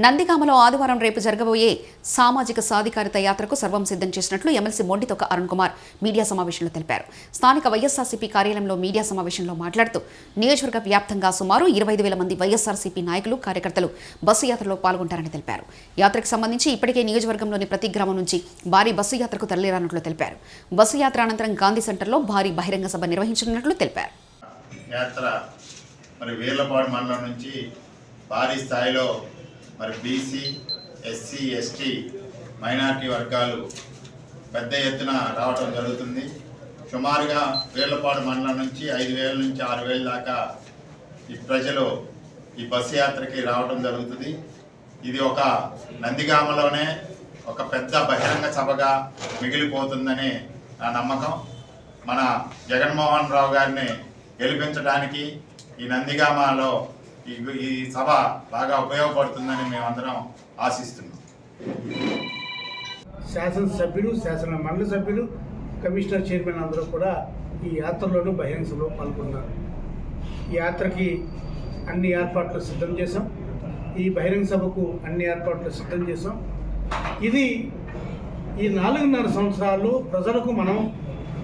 నందిగామలో ఆదివారం రేపు జరగబోయే సామాజిక సాధికారిత యాత్రకు సర్వం సిద్ధం చేసినట్లు ఎమ్మెల్సీ మొండితొక్క అరుణ్ కుమార్ మీడియా సమావేశంలో తెలిపారు. స్థానిక వైఎస్ఆర్సీపీ కార్యాలయంలో మీడియా సమావేశంలో మాట్లాడుతూ నియోజకవర్గ వ్యాప్తంగా సుమారు 25,000 మంది వైఎస్ఆర్సీపీ నాయకులు కార్యకర్తలు బస్సు యాత్రలో పాల్గొంటారని తెలిపారు. యాత్రకు సంబంధించి ఇప్పటికే నియోజకవర్గంలోని ప్రతి గ్రామం నుంచి భారీ బస్సు యాత్రకు తరలిరానున్నట్లు తెలిపారు. బస్సు యాత్ర అనంతరం గాంధీ సెంటర్లో భారీ బహిరంగ సభ నిర్వహించనున్నట్లు తెలిపారు. వేలపాడు మండలం నుంచి భారీ స్థాయిలో బీసీ, ఎస్సీ, ఎస్టీ, మైనారిటీ వర్గాలు పెద్ద ఎత్తున రావడం జరుగుతుంది. సుమారుగా వేలపాడు మండలం నుంచి 5,000 నుంచి 6,000 దాకా ఈ ప్రజలు ఈ బస్సు యాత్రకి రావడం జరుగుతుంది. ఇది ఒక నందిగామలోనే ఒక పెద్ద బహిరంగ సభగా మిగిలిపోతుందని నా నమ్మకం. మన జగన్మోహన్ రావు గారిని గెలిపించడానికి ఈ నందిగామలో ఈ సభ బాగా ఉపయోగపడుతుందని మేమందరం ఆశిస్తున్నాం. శాసనసభ్యులు, శాసన మండలి సభ్యులు, కమిషనర్ చైర్మన్ అందరూ కూడా ఈ యాత్రలోనూ బహిరంగ సభలో పాల్గొన్నారు. ఈ యాత్రకి అన్ని ఏర్పాట్లు సిద్ధం చేశాం. ఈ బహిరంగ సభకు అన్ని ఏర్పాట్లు సిద్ధం చేశాం. ఇది ఈ 4.5 సంవత్సరాలు ప్రజలకు మనం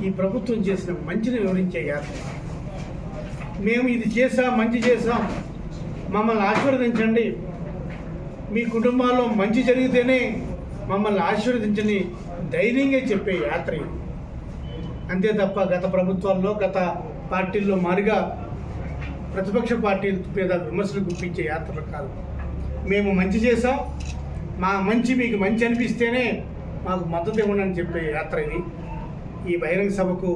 ఈ ప్రభుత్వం చేసిన మంచిని వివరించే యాత్ర. మేము ఇది చేసాం, మంచి చేసాం, మమ్మల్ని ఆశీర్వదించండి, మీ కుటుంబాల్లో మంచి జరిగితేనే మమ్మల్ని ఆశీర్వదించని ధైర్యంగా చెప్పే యాత్ర ఇది. అంతే తప్ప గత ప్రభుత్వాల్లో, గత పార్టీల్లో మారిగా ప్రతిపక్ష పార్టీల మీద విమర్శలు గుప్పించే యాత్రలు కాదు. మేము మంచి చేసాం, మా మంచి మీకు మంచి అనిపిస్తేనే మాకు మద్దతు ఇవ్వండి అని చెప్పే యాత్ర ఇది. ఈ బహిరంగ సభకు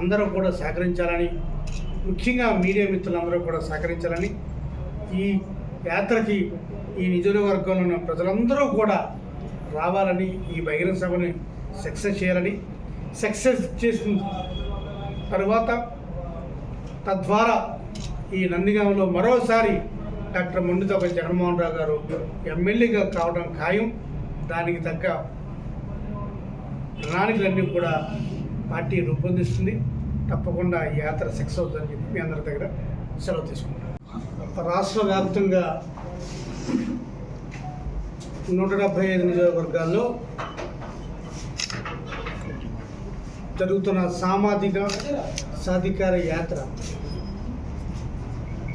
అందరూ కూడా సహకరించాలని, ముఖ్యంగా మీడియా మిత్రులందరూ కూడా సహకరించాలని, ఈ యాత్రకి ఈ నియోజకవర్గంలో ఉన్న ప్రజలందరూ కూడా రావాలని, ఈ బహిరంగ సభని సక్సెస్ చేయాలని, సక్సెస్ చేసిన తర్వాత తద్వారా ఈ నందిగామలో మరోసారి డాక్టర్ మొండితొక్క జగన్మోహన్ రావు గారు ఎమ్మెల్యేగా కావడం ఖాయం. దానికి తగ్గ ప్రణాళికలన్నీ కూడా పార్టీ రూపొందిస్తుంది. తప్పకుండా ఈ యాత్ర సక్సెస్ అవుతుందని చెప్పి మీ అందరి దగ్గర సెలవు తీసుకుంటాం. రాష్ట్ర వ్యాప్తంగా 175 నియోజకవర్గాల్లో జరుగుతున్న సామాజిక సాధికార యాత్ర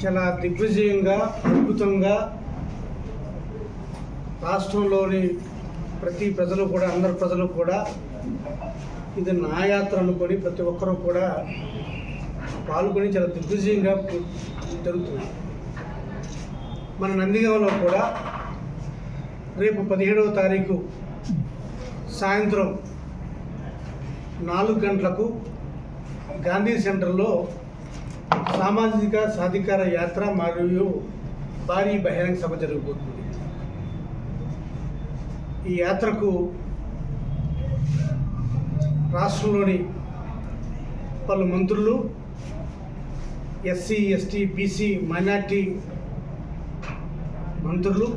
చాలా దిగ్విజయంగా, అద్భుతంగా రాష్ట్రంలోని ప్రతి ప్రజలు కూడా, అందరు ప్రజలు కూడా ఇది నా యాత్ర అనుకొని ప్రతి ఒక్కరూ కూడా పాల్గొని చాలా దిగ్విజయంగా జరుగుతుంది. మన నందిగామలో కూడా రేపు 17వ తారీఖు సాయంత్రం 4 గంటలకు గాంధీ సెంటర్లో సామాజిక సాధికార యాత్ర మరియు భారీ బహిరంగ సభ జరగబోతుంది. ఈ యాత్రకు రాష్ట్రంలోని పలు మంత్రులు, ఎస్సీ, ఎస్టీ, బీసీ, మైనార్టీ మంత్రులు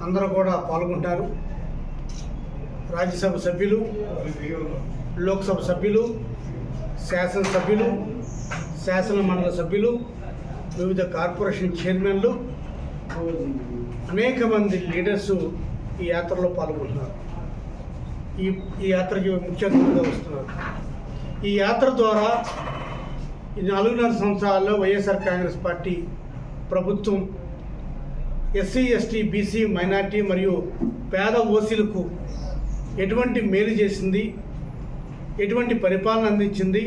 అందరూ కూడా పాల్గొంటారు. రాజ్యసభ సభ్యులు, లోక్సభ సభ్యులు, శాసనసభ్యులు, శాసన మండలి సభ్యులు, వివిధ కార్పొరేషన్ చైర్మన్లు, అనేక మంది లీడర్స్ ఈ యాత్రలో పాల్గొంటున్నారు. ఈ యాత్రకి ముఖ్య అతిథిగా వస్తున్నారు. ఈ యాత్ర ద్వారా ఈ 4.5 సంవత్సరాల్లో వైఎస్ఆర్ కాంగ్రెస్ పార్టీ ప్రభుత్వం ఎస్సీ, ఎస్టీ, బీసీ, మైనార్టీ మరియు పేద ఓసీలకు ఎటువంటి మేలు చేసింది, ఎటువంటి పరిపాలన అందించింది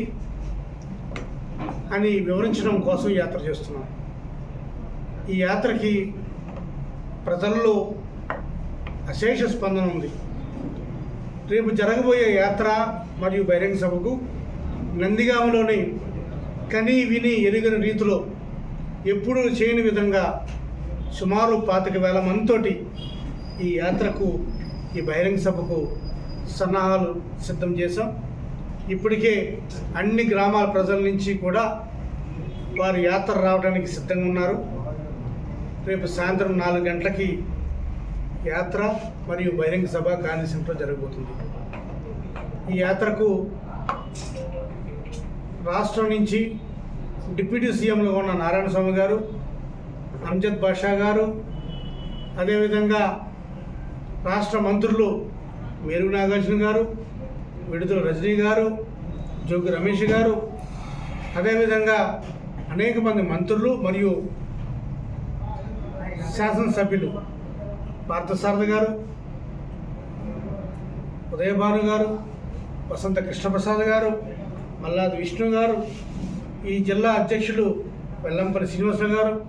అని వివరించడం కోసం యాత్ర చేస్తున్నాం. ఈ యాత్రకి ప్రజల్లో అశేష స్పందన ఉంది. రేపు జరగబోయే యాత్ర మరియు బహిరంగ సభకు నందిగామలోని కని విని ఎరుగని రీతిలో ఎప్పుడూ చేయని విధంగా సుమారు 25,000 మందితోటి ఈ యాత్రకు, ఈ బహిరంగ సభకు సన్నాహాలు సిద్ధం చేశాం. ఇప్పటికే అన్ని గ్రామాల ప్రజల నుంచి కూడా వారు యాత్ర రావడానికి సిద్ధంగా ఉన్నారు. రేపు సాయంత్రం 4 గంటలకి యాత్ర మరియు బహిరంగ సభ గాంధీ సెంటర్లో జరగబోతుంది. ఈ యాత్రకు రాష్ట్రం నుంచి డిప్యూటీ సీఎంలుగా ఉన్న నారాయణ స్వామి గారు, అంజద్ బాషా గారు, అదేవిధంగా రాష్ట్ర మంత్రులు మేరు నాగార్జున గారు, విడుదల రజనీ గారు, జోగి రమేష్ గారు, అదేవిధంగా అనేక మంది మంత్రులు మరియు శాసనసభ్యులు పార్థసారథి గారు, ఉదయభాను గారు, వసంత కృష్ణప్రసాద్ గారు, మల్లాది విష్ణు గారు, ఈ జిల్లా అధ్యక్షులు వెల్లంపల్లి శ్రీనివాసరావు గారు,